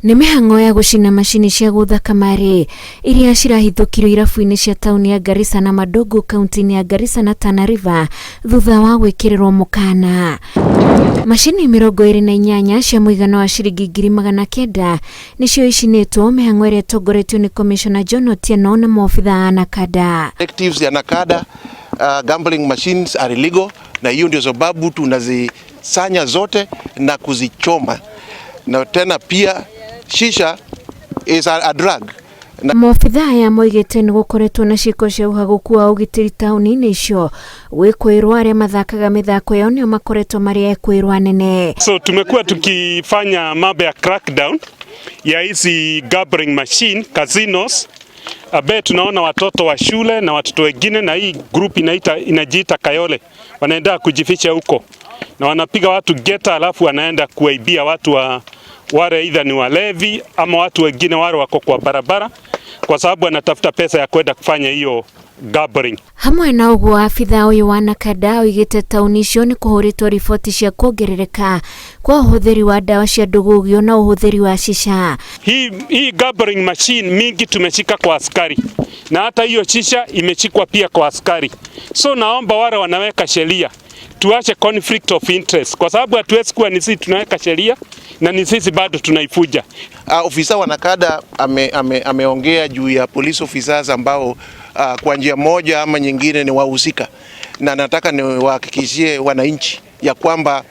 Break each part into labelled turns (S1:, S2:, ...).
S1: Nĩ mĩhang'o ya gũcina macini cia gũtha kamarĩ irĩa cĩrahithũkĩrwo irabũ-inĩ cia taũni ya Garissa na Madongo kaunti-inĩ ya Garissa na Tana River thutha wa gwĩkĩrĩrwo mũkana. Macini 28 cia mũigana wa ciringi 900 nĩcio icinĩtwo mĩhang'o ĩrĩa ĩtongoretio nĩ Commissioner John Otieno na maobitha a NACADA.
S2: Directives ya NACADA, gambling machines are illegal, na hiyo ndio sababu tunazisanya zote na kuzichoma. Na tena pia shisha is a drug.
S1: Maobitha aya moigĩte nĩ gũkoretwo na ciĩko cia ũhagũku wa ũgitĩri taũni-inĩ icio, gwĩkũĩrwo arĩa mathakaga mĩthako yao nĩo makoretwo marĩ ekũĩrwo anene.
S3: So tumekuwa tukifanya mambo ya crackdown ya hizi gambling machine casinos, ambaye tunaona watoto wa shule na watoto wengine, na hii group inajiita Kayole wanaenda kujificha huko na wanapiga watu geta, alafu wanaenda kuwaibia watu wale either ni walevi ama watu wengine wale wako kwa barabara, kwa sababu wanatafuta pesa ya kwenda kufanya hiyo gambling.
S1: Hamwe na ũguo abitha ũyũ wa NACADA oigĩte taũni icio nĩ kũhũrĩtwo riboti cia kuongerereka kwa ũhũthĩri wa dawa cia ndũgũgio na ũhũthĩri wa shisha.
S3: Hii gambling machine mingi tumeshika kwa askari, na hata hiyo shisha imeshikwa pia kwa askari. So naomba wale wanaweka sheria tuache conflict of interest, kwa sababu hatuwezi kuwa ni sisi tunaweka sheria na ni sisi bado tunaifuja.
S2: Ofisa wa NACADA ameongea juu ya police officers ambao kwa njia moja ama nyingine ni wahusika, na nataka niwahakikishie wananchi ya kwamba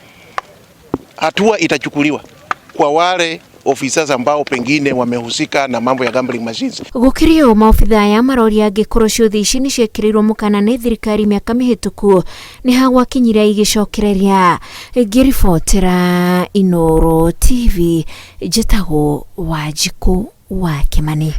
S2: hatua itachukuliwa kwa wale officers ambao pengine wamehusika na mambo ya gambling machines.
S1: Gũkĩrĩ maobitha aya maroria angĩkorwo ciũthĩ ici nĩ ciekĩrĩirwo mũkana nĩ thirikari mĩaka mĩhĩtũku nĩ ha gwakinyire igĩcokereria. Ngĩribotera Inooro TV, njĩtagwo Wanjikũ wa Kĩmani.